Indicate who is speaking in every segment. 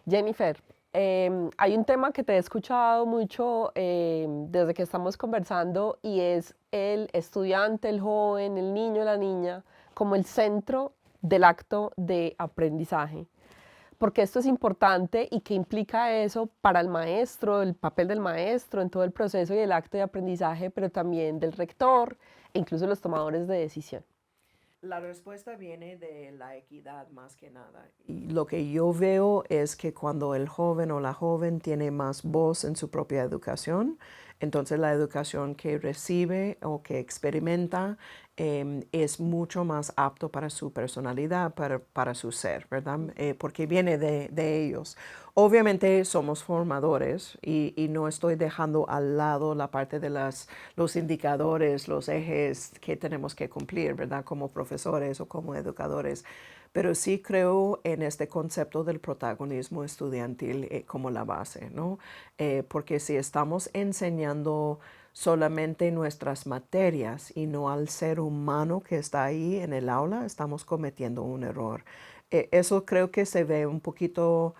Speaker 1: Jennifer, hay un tema que te he escuchado mucho desde que estamos conversando y es el estudiante, el joven, el niño, la niña, como el centro del acto de aprendizaje. Porque esto es importante y qué implica eso para el maestro, el papel del maestro en todo el proceso y el acto de aprendizaje, pero también del rector e incluso los tomadores de decisión.
Speaker 2: La respuesta viene de la equidad más que nada. Y lo que yo veo es que cuando el joven o la joven tiene más voz en su propia educación, entonces la educación que recibe o que experimenta es mucho más apto para su personalidad, para su ser, ¿verdad? Porque viene de ellos. Obviamente somos formadores y no estoy dejando al lado la parte de los indicadores, los ejes que tenemos que cumplir, ¿verdad? Como profesores o como educadores. Pero sí creo en este concepto del protagonismo estudiantil como la base, ¿no? Porque si estamos enseñando solamente nuestras materias y no al ser humano que está ahí en el aula, estamos cometiendo un error. Eso creo que se ve un poquito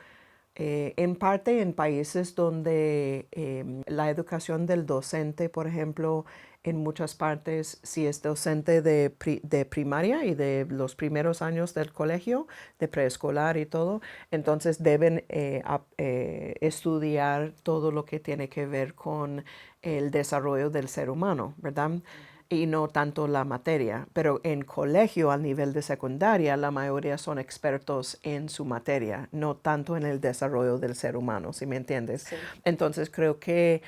Speaker 2: en parte en países donde la educación del docente, por ejemplo, en muchas partes, si es docente de primaria y de los primeros años del colegio, de preescolar y todo, entonces deben estudiar todo lo que tiene que ver con el desarrollo del ser humano, ¿verdad? Y no tanto la materia, pero en colegio al nivel de secundaria la mayoría son expertos en su materia, no tanto en el desarrollo del ser humano, ¿si me entiendes?
Speaker 1: Sí.
Speaker 2: Entonces creo que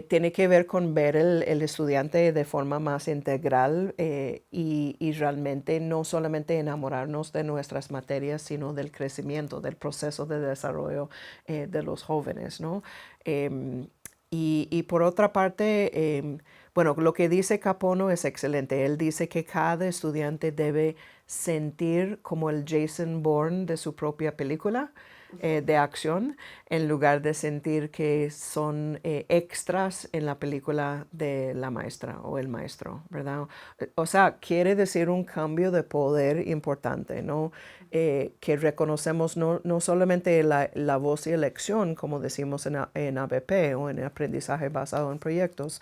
Speaker 2: tiene que ver con ver el estudiante de forma más integral y realmente no solamente enamorarnos de nuestras materias, sino del crecimiento, del proceso de desarrollo de los jóvenes, ¿no? Em, y por otra parte, bueno, lo que dice Capono es excelente. Él dice que cada estudiante debe sentir como el Jason Bourne de su propia película de acción, en lugar de sentir que son extras en la película de la maestra o el maestro, ¿verdad? O sea, quiere decir un cambio de poder importante, ¿no? Que reconocemos no solamente la voz y elección, como decimos en ABP o en aprendizaje basado en proyectos,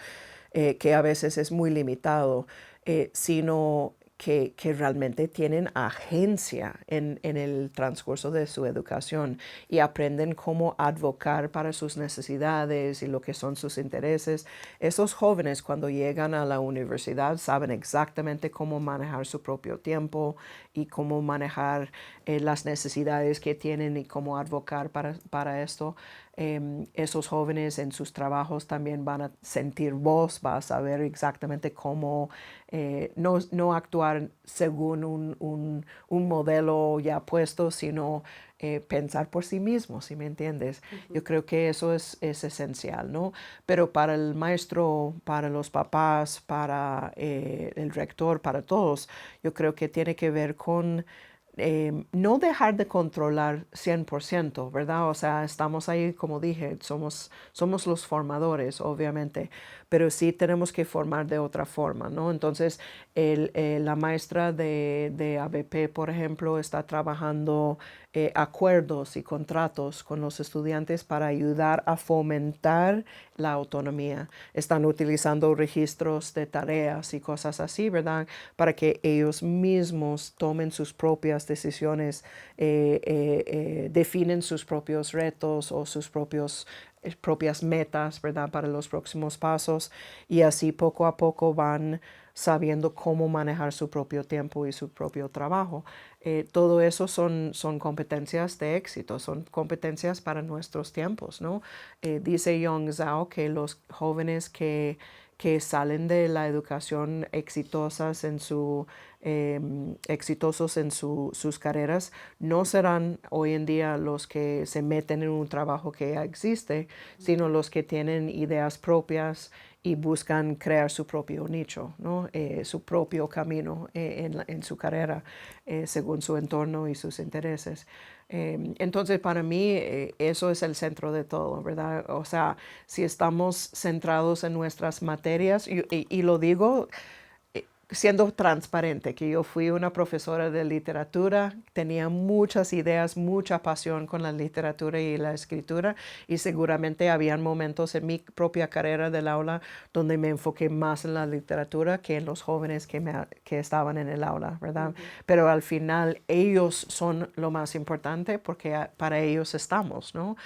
Speaker 2: que a veces es muy limitado, sino que realmente tienen agencia en el transcurso de su educación y aprenden cómo advocar para sus necesidades y lo que son sus intereses. Esos jóvenes cuando llegan a la universidad saben exactamente cómo manejar su propio tiempo y cómo manejar las necesidades que tienen y cómo advocar para esto. Esos jóvenes en sus trabajos también van a sentir voz, va a saber exactamente cómo no actuar según un modelo ya puesto, sino pensar por sí mismo, ¿si me entiendes? Yo creo que eso es esencial, ¿no? Pero para el maestro, para los papás, para el rector, para todos, yo creo que tiene que ver con no dejar de controlar 100%, ¿verdad? O sea, estamos ahí, como dije, somos los formadores, obviamente, pero sí tenemos que formar de otra forma, ¿no? Entonces, la maestra de ABP, por ejemplo, está trabajando acuerdos y contratos con los estudiantes para ayudar a fomentar la autonomía. Están utilizando registros de tareas y cosas así, ¿verdad? Para que ellos mismos tomen sus propias decisiones, definen sus propios retos o sus propias metas, ¿verdad? Para los próximos pasos y así poco a poco van sabiendo cómo manejar su propio tiempo y su propio trabajo. Todo eso son competencias de éxito, son competencias para nuestros tiempos, ¿no? Dice Young Zhao que los jóvenes que salen de la educación exitosos en sus carreras no serán hoy en día los que se meten en un trabajo que ya existe, sino los que tienen ideas propias y buscan crear su propio nicho, ¿no? Su propio camino en su carrera, según su entorno y sus intereses. Entonces, para mí, eso es el centro de todo, ¿verdad? O sea, si estamos centrados en nuestras materias, y lo digo siendo transparente, que yo fui una profesora de literatura, tenía muchas ideas, mucha pasión con la literatura y la escritura, y seguramente habían momentos en mi propia carrera del aula donde me enfoqué más en la literatura que en los jóvenes que estaban en el aula, ¿verdad? Pero al final ellos son lo más importante porque para ellos estamos, ¿no?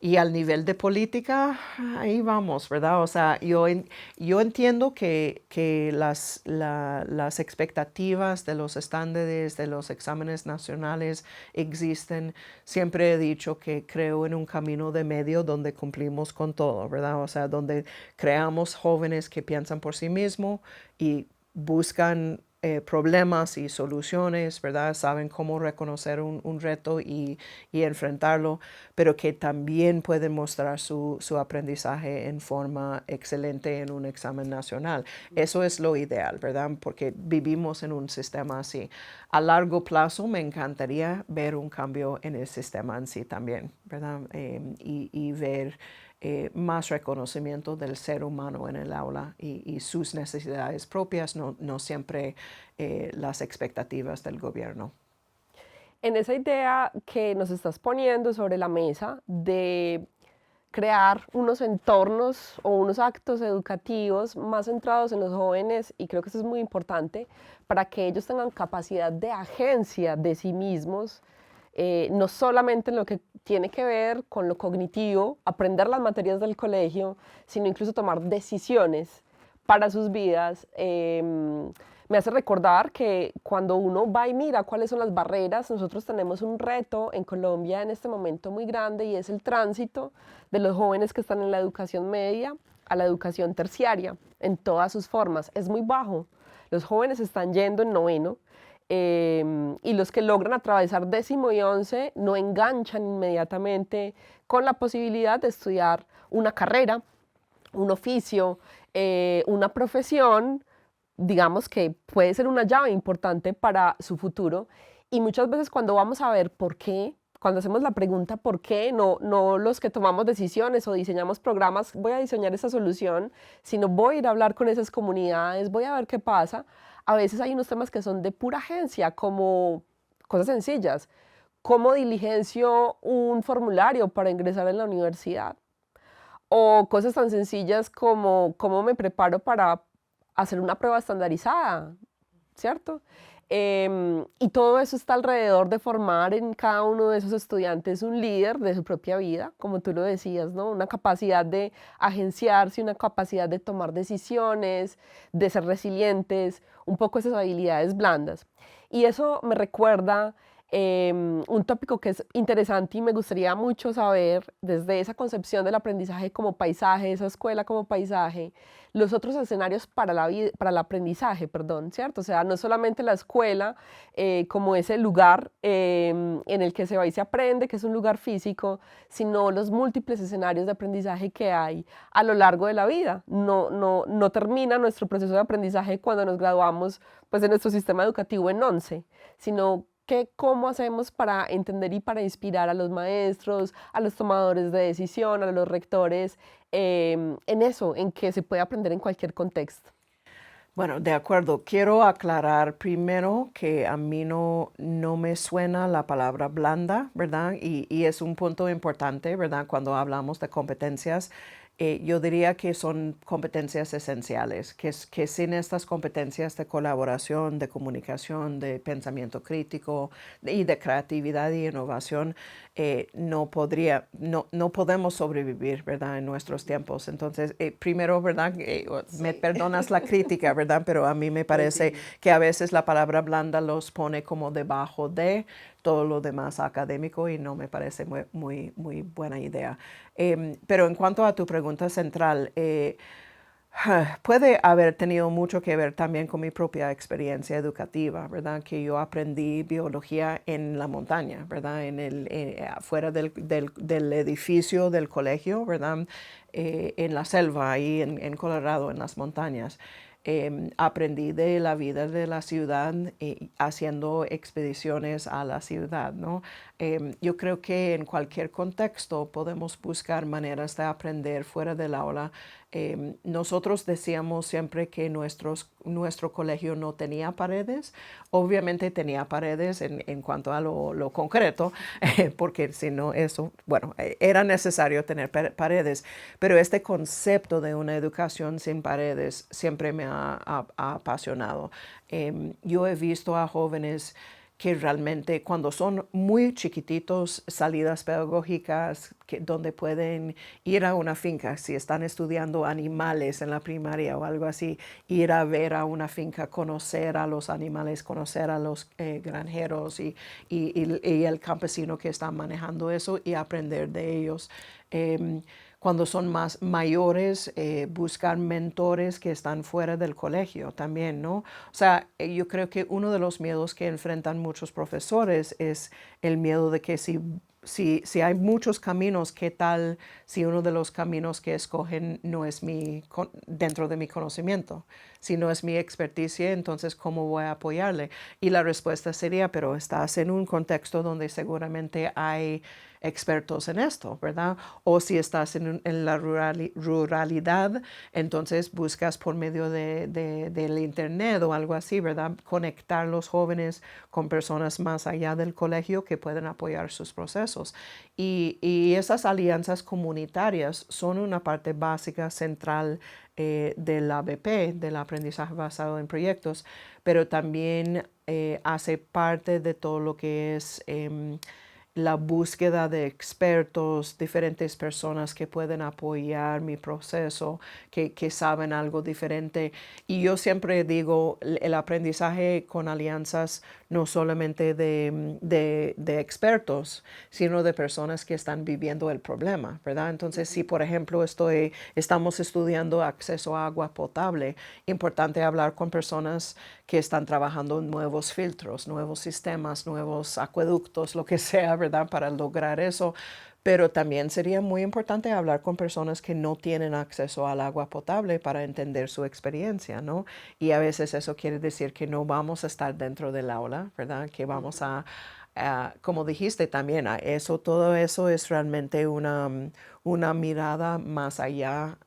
Speaker 2: Y al nivel de política, ahí vamos, ¿verdad? O sea, yo entiendo que las expectativas de los estándares, de los exámenes nacionales existen. Siempre he dicho que creo en un camino de medio donde cumplimos con todo, ¿verdad? O sea, donde creamos jóvenes que piensan por sí mismos y buscan problemas y soluciones, ¿verdad? Saben cómo reconocer un reto y enfrentarlo, pero que también pueden mostrar su aprendizaje en forma excelente en un examen nacional. Eso es lo ideal, ¿verdad? Porque vivimos en un sistema así. A largo plazo me encantaría ver un cambio en el sistema en sí también, ¿verdad? Y ver más reconocimiento del ser humano en el aula y sus necesidades propias, no siempre las expectativas del gobierno.
Speaker 1: En esa idea que nos estás poniendo sobre la mesa de crear unos entornos o unos actos educativos más centrados en los jóvenes, y creo que eso es muy importante, para que ellos tengan capacidad de agencia de sí mismos, no solamente en lo que tiene que ver con lo cognitivo, aprender las materias del colegio, sino incluso tomar decisiones para sus vidas. Me hace recordar que cuando uno va y mira cuáles son las barreras, nosotros tenemos un reto en Colombia en este momento muy grande, y es el tránsito de los jóvenes que están en la educación media a la educación terciaria en todas sus formas. Es muy bajo. Los jóvenes están yendo en noveno, y los que logran atravesar décimo y once no enganchan inmediatamente con la posibilidad de estudiar una carrera, un oficio, una profesión, digamos que puede ser una llave importante para su futuro. Y muchas veces cuando vamos a ver por qué, cuando hacemos la pregunta por qué, no los que tomamos decisiones o diseñamos programas, voy a diseñar esa solución, sino voy a ir a hablar con esas comunidades, voy a ver qué pasa. A veces hay unos temas que son de pura agencia, como cosas sencillas. ¿Cómo diligencio un formulario para ingresar en la universidad? O cosas tan sencillas como cómo me preparo para hacer una prueba estandarizada, ¿cierto? Y todo eso está alrededor de formar en cada uno de esos estudiantes un líder de su propia vida, como tú lo decías, ¿no? Una capacidad de agenciarse, una capacidad de tomar decisiones, de ser resilientes, un poco esas habilidades blandas. Y eso me recuerda un tópico que es interesante y me gustaría mucho saber desde esa concepción del aprendizaje como paisaje, esa escuela como paisaje, los otros escenarios para la vida, para el aprendizaje, perdón, ¿cierto? O sea, no solamente la escuela como ese lugar en el que se va y se aprende, que es un lugar físico, sino los múltiples escenarios de aprendizaje que hay a lo largo de la vida. No termina nuestro proceso de aprendizaje cuando nos graduamos pues, de nuestro sistema educativo en 11, sino cómo hacemos para entender y para inspirar a los maestros, a los tomadores de decisión, a los rectores, en eso, en que se puede aprender en cualquier contexto.
Speaker 2: Bueno, de acuerdo. Quiero aclarar primero que a mí no me suena la palabra blanda, ¿verdad? Y es un punto importante, ¿verdad? Cuando hablamos de competencias, yo diría que son competencias esenciales, que sin estas competencias de colaboración, de comunicación, de pensamiento crítico y de creatividad y innovación, no podemos sobrevivir, ¿verdad? En nuestros tiempos. Entonces, primero, ¿verdad? Me perdonas la crítica, ¿verdad? Pero a mí me parece que a veces la palabra blanda los pone como debajo de todo lo demás académico y no me parece muy buena idea. Pero en cuanto a tu pregunta central, puede haber tenido mucho que ver también con mi propia experiencia educativa, ¿verdad? Que yo aprendí biología en la montaña, ¿verdad? Afuera del edificio del colegio, ¿verdad? En la selva, ahí en Colorado, en las montañas. aprendí de la vida de la ciudad haciendo expediciones a la ciudad, ¿no? Yo creo que en cualquier contexto podemos buscar maneras de aprender fuera del aula. Nosotros decíamos siempre que nuestro colegio no tenía paredes. Obviamente tenía paredes en cuanto a lo concreto, porque si no eso, bueno, era necesario tener paredes, pero este concepto de una educación sin paredes siempre me ha apasionado. Yo he visto a jóvenes que realmente cuando son muy chiquititos, salidas pedagógicas donde pueden ir a una finca, si están estudiando animales en la primaria o algo así, ir a ver a una finca, conocer a los animales, conocer a los granjeros y el campesino que está manejando eso y aprender de ellos. Cuando son más mayores, buscar mentores que están fuera del colegio también, ¿no? O sea, yo creo que uno de los miedos que enfrentan muchos profesores es el miedo de que si hay muchos caminos, ¿qué tal si uno de los caminos que escogen no es dentro de mi conocimiento? Si no es mi experticia, entonces ¿cómo voy a apoyarle? Y la respuesta sería, pero estás en un contexto donde seguramente hay expertos en esto, ¿verdad? O si estás en la ruralidad, entonces buscas por medio del internet o algo así, ¿verdad? Conectar los jóvenes con personas más allá del colegio que pueden apoyar sus procesos. Y esas alianzas comunitarias son una parte básica, central del ABP, del aprendizaje basado en proyectos, pero también hace parte de todo lo que es la búsqueda de expertos, diferentes personas que pueden apoyar mi proceso, que saben algo diferente. Y yo siempre digo, el aprendizaje con alianzas no solamente de expertos, sino de personas que están viviendo el problema, ¿verdad? Entonces, si por ejemplo estamos estudiando acceso a agua potable, importante hablar con personas que están trabajando en nuevos filtros, nuevos sistemas, nuevos acueductos, lo que sea, ¿verdad? Para lograr eso. Pero también sería muy importante hablar con personas que no tienen acceso al agua potable para entender su experiencia, ¿no? Y a veces eso quiere decir que no vamos a estar dentro del aula, ¿verdad? Que vamos como dijiste también, todo eso es realmente una mirada más allá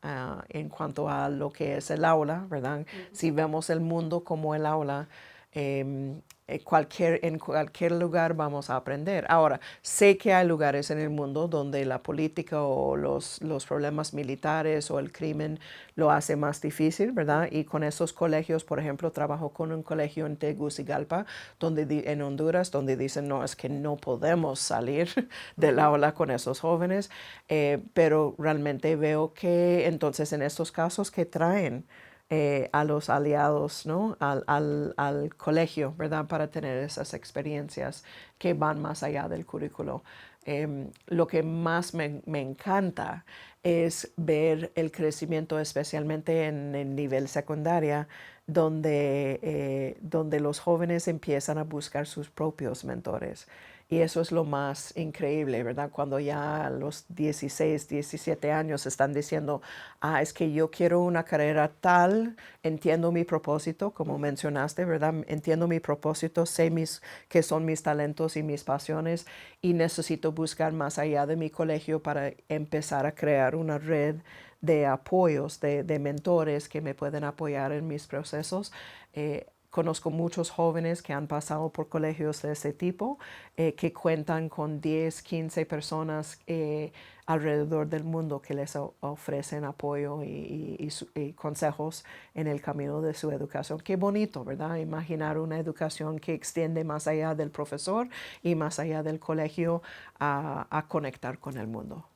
Speaker 2: en cuanto a lo que es el aula, ¿verdad? Si vemos el mundo como el aula, en cualquier lugar vamos a aprender. Ahora, sé que hay lugares en el mundo donde la política o los problemas militares o el crimen lo hace más difícil, ¿verdad? Y con esos colegios, por ejemplo, trabajo con un colegio en Tegucigalpa, en Honduras, donde dicen, no, es que no podemos salir del aula con esos jóvenes, pero realmente veo que entonces en estos casos que traen a los aliados, ¿no? Al colegio, ¿verdad? Para tener esas experiencias que van más allá del currículo. Lo que más me encanta es ver el crecimiento, especialmente en el nivel secundaria, donde los jóvenes empiezan a buscar sus propios mentores. Y eso es lo más increíble, ¿verdad? Cuando ya a los 16, 17 años están diciendo, es que yo quiero una carrera tal, entiendo mi propósito, como mencionaste, ¿verdad? Entiendo mi propósito, sé qué son mis talentos y mis pasiones y necesito buscar más allá de mi colegio para empezar a crear una red de apoyos, de mentores que me pueden apoyar en mis procesos. Conozco muchos jóvenes que han pasado por colegios de ese tipo, que cuentan con 10, 15 personas alrededor del mundo que les ofrecen apoyo y consejos en el camino de su educación. Qué bonito, ¿verdad? Imaginar una educación que extiende más allá del profesor y más allá del colegio a conectar con el mundo.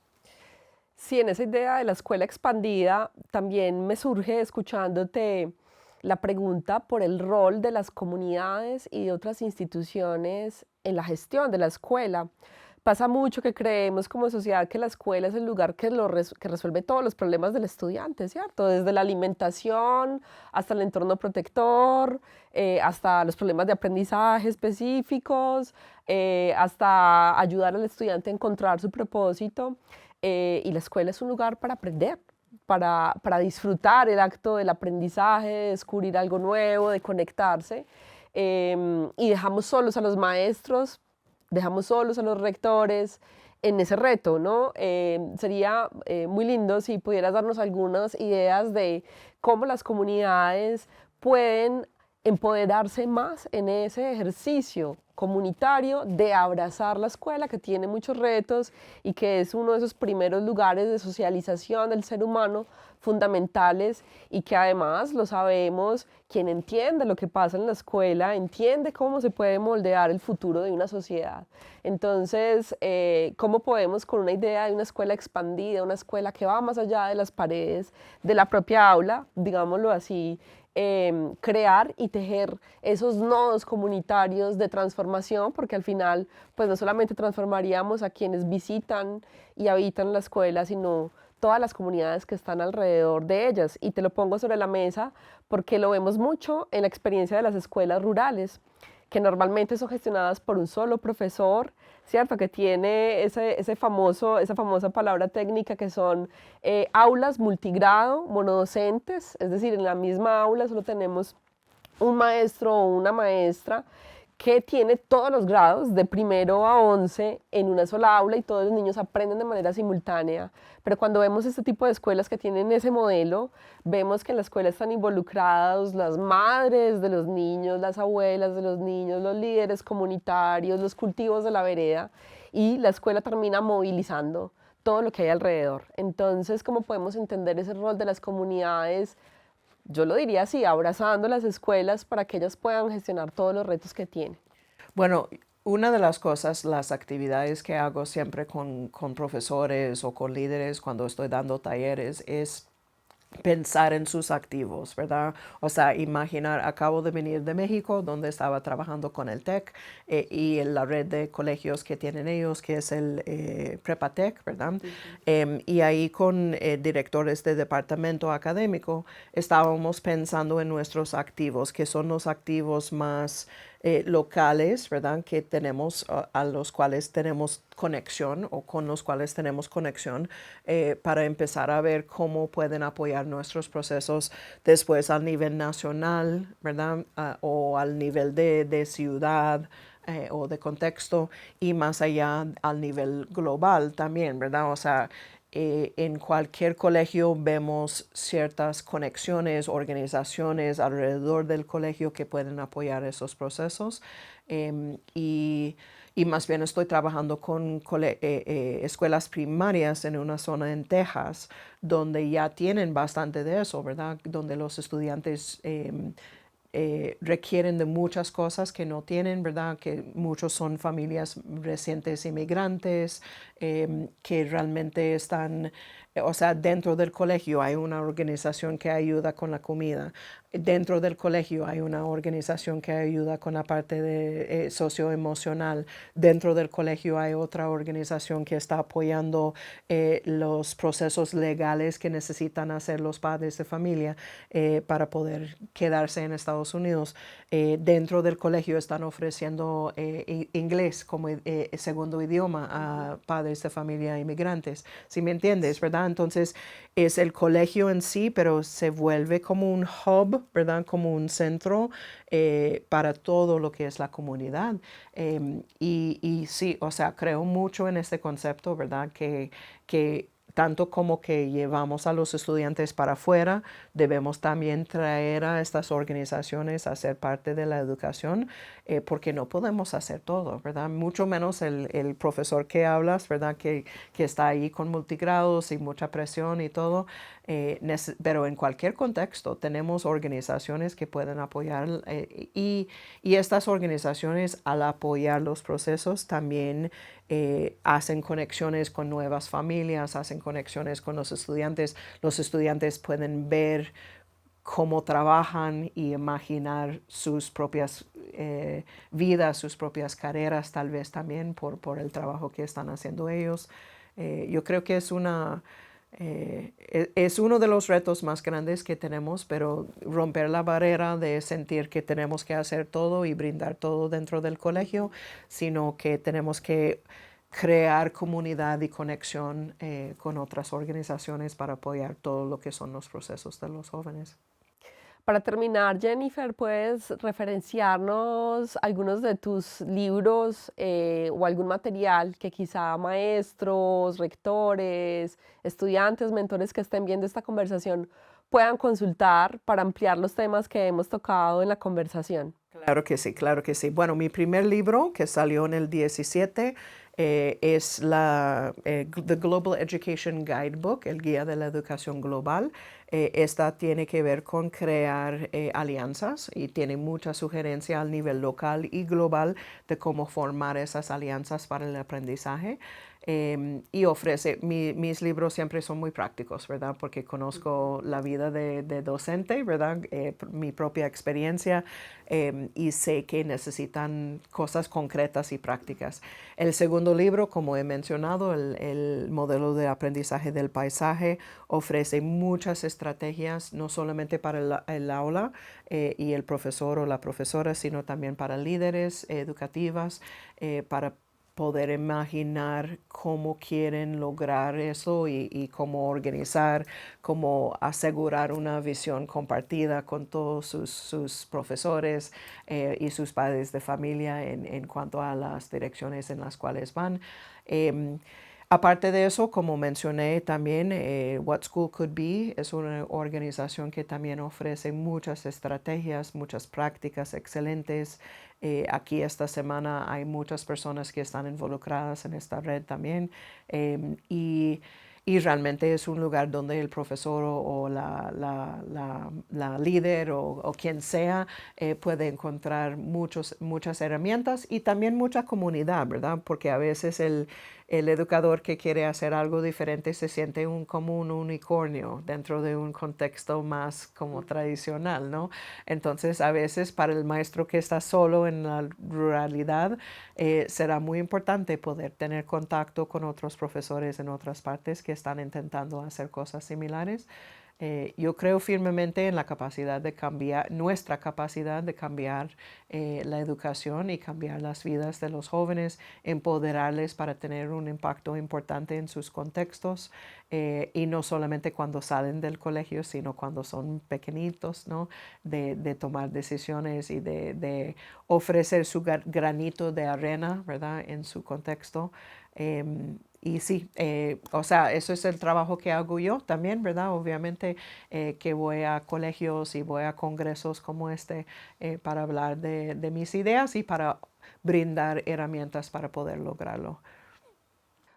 Speaker 1: Sí, en esa idea de la escuela expandida también me surge escuchándote la pregunta por el rol de las comunidades y de otras instituciones en la gestión de la escuela. Pasa mucho que creemos como sociedad que la escuela es el lugar que resuelve todos los problemas del estudiante, ¿cierto? Desde la alimentación hasta el entorno protector, hasta los problemas de aprendizaje específicos, hasta ayudar al estudiante a encontrar su propósito. Y la escuela es un lugar para aprender, para disfrutar el acto del aprendizaje, de descubrir algo nuevo, de conectarse. Y dejamos solos a los maestros, dejamos solos a los rectores en ese reto, ¿no? Sería muy lindo si pudieras darnos algunas ideas de cómo las comunidades pueden empoderarse más en ese ejercicio comunitario de abrazar la escuela, que tiene muchos retos y que es uno de esos primeros lugares de socialización del ser humano fundamentales, y que además lo sabemos, quien entiende lo que pasa en la escuela entiende cómo se puede moldear el futuro de una sociedad. Entonces, ¿cómo podemos, con una idea de una escuela expandida, una escuela que va más allá de las paredes de la propia aula, digámoslo así, crear y tejer esos nodos comunitarios de transformación? Porque al final, pues no solamente transformaríamos a quienes visitan y habitan la escuela, sino todas las comunidades que están alrededor de ellas. Y te lo pongo sobre la mesa porque lo vemos mucho en la experiencia de las escuelas rurales, que normalmente son gestionadas por un solo profesor, ¿cierto? Que tiene esa famosa palabra técnica, que son aulas multigrado, monodocentes, es decir, en la misma aula solo tenemos un maestro o una maestra que tiene todos los grados de primero a 11 en una sola aula, y todos los niños aprenden de manera simultánea. Pero cuando vemos este tipo de escuelas que tienen ese modelo, vemos que en la escuela están involucrados las madres de los niños, las abuelas de los niños, los líderes comunitarios, los cultivos de la vereda, y la escuela termina movilizando todo lo que hay alrededor. Entonces, ¿cómo podemos entender ese rol de las comunidades? Yo lo diría así, abrazando las escuelas para que ellas puedan gestionar todos los retos que tienen.
Speaker 2: Bueno, una de las cosas, las actividades que hago siempre con profesores o con líderes cuando estoy dando talleres es pensar en sus activos, ¿verdad? O sea, imaginar, acabo de venir de México, donde estaba trabajando con el TEC y en la red de colegios que tienen ellos, que es el Prepatec, ¿verdad? Y ahí con directores de departamento académico estábamos pensando en nuestros activos, que son los activos más locales, ¿verdad? Que tenemos, a los cuales tenemos conexión o con los cuales tenemos conexión, para empezar a ver cómo pueden apoyar nuestros procesos después al nivel nacional, ¿verdad? O al nivel de ciudad. O de contexto, y más allá al nivel global también, ¿verdad? O sea, en cualquier colegio vemos ciertas conexiones, organizaciones alrededor del colegio que pueden apoyar esos procesos. Y más bien estoy trabajando con escuelas primarias en una zona en Texas, donde ya tienen bastante de eso, ¿verdad? Donde los estudiantes requieren de muchas cosas que no tienen, ¿verdad? Que muchos son familias recientes inmigrantes, que realmente están, o sea, dentro del colegio hay una organización que ayuda con la comida. Dentro del colegio hay una organización que ayuda con la parte de socioemocional. Dentro del colegio hay otra organización que está apoyando los procesos legales que necesitan hacer los padres de familia para poder quedarse en Estados Unidos. Dentro del colegio están ofreciendo inglés como segundo idioma a padres de familia inmigrantes. ¿Sí me entiendes, verdad? Entonces es el colegio en sí, pero se vuelve como un hub, ¿verdad? Como un centro para todo lo que es la comunidad. Y sí, o sea, creo mucho en este concepto, ¿verdad? Que tanto como que llevamos a los estudiantes para afuera, debemos también traer a estas organizaciones a ser parte de la educación, porque no podemos hacer todo, ¿verdad? Mucho menos el profesor que hablas, ¿verdad? Que está ahí con multigrados y mucha presión y todo. Pero en cualquier contexto tenemos organizaciones que pueden apoyar, y estas organizaciones, al apoyar los procesos, también hacen conexiones con nuevas familias, hacen conexiones con los estudiantes. Los estudiantes pueden ver cómo trabajan y imaginar sus propias vidas, sus propias carreras, tal vez también por el trabajo que están haciendo ellos. Yo creo que es uno de los retos más grandes que tenemos, pero romper la barrera de sentir que tenemos que hacer todo y brindar todo dentro del colegio, sino que tenemos que crear comunidad y conexión con otras organizaciones para apoyar todo lo que son los procesos de los jóvenes.
Speaker 1: Para terminar, Jennifer, ¿puedes referenciarnos algunos de tus libros o algún material que quizá maestros, rectores, estudiantes, mentores que estén viendo esta conversación puedan consultar para ampliar los temas que hemos tocado en la conversación?
Speaker 2: Claro que sí, claro que sí. Bueno, mi primer libro, que salió en el 17, es The Global Education Guidebook, el Guía de la Educación Global. Esta tiene que ver con crear alianzas y tiene mucha sugerencia al nivel local y global de cómo formar esas alianzas para el aprendizaje. Y ofrece, mis libros siempre son muy prácticos, ¿verdad? Porque conozco la vida de docente, ¿verdad? Mi propia experiencia y sé que necesitan cosas concretas y prácticas. El segundo libro, como he mencionado, el modelo de aprendizaje del paisaje, ofrece muchas estrategias, no solamente para el aula y el profesor o la profesora, sino también para líderes educativas, para poder imaginar cómo quieren lograr eso y cómo organizar, cómo asegurar una visión compartida con todos sus profesores y sus padres de familia en cuanto a las direcciones en las cuales van. Em, Aparte de eso, como mencioné también, What School Could Be es una organización que también ofrece muchas estrategias, muchas prácticas excelentes. Aquí esta semana hay muchas personas que están involucradas en esta red también. Y realmente es un lugar donde el profesor o la líder o quien sea puede encontrar muchas herramientas y también mucha comunidad, ¿verdad? Porque a veces el educador que quiere hacer algo diferente se siente como un unicornio dentro de un contexto más como tradicional, ¿no? Entonces, a veces para el maestro que está solo en la ruralidad, será muy importante poder tener contacto con otros profesores en otras partes que están intentando hacer cosas similares. Yo creo firmemente en la capacidad de cambiar, nuestra capacidad de cambiar la educación y cambiar las vidas de los jóvenes, empoderarles para tener un impacto importante en sus contextos y no solamente cuando salen del colegio, sino cuando son pequeñitos, ¿no? De tomar decisiones y de ofrecer su granito de arena, ¿verdad? En su contexto. Y sí, o sea, eso es el trabajo que hago yo también, ¿verdad? Obviamente que voy a colegios y voy a congresos como este para hablar de mis ideas y para brindar herramientas para poder lograrlo.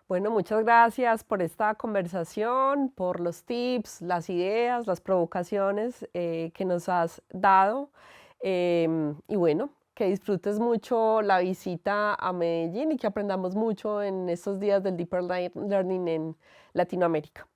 Speaker 1: Bueno, muchas gracias por esta conversación, por los tips, las ideas, las provocaciones que nos has dado. Y bueno, que disfrutes mucho la visita a Medellín y que aprendamos mucho en estos días del Deeper Learning en Latinoamérica.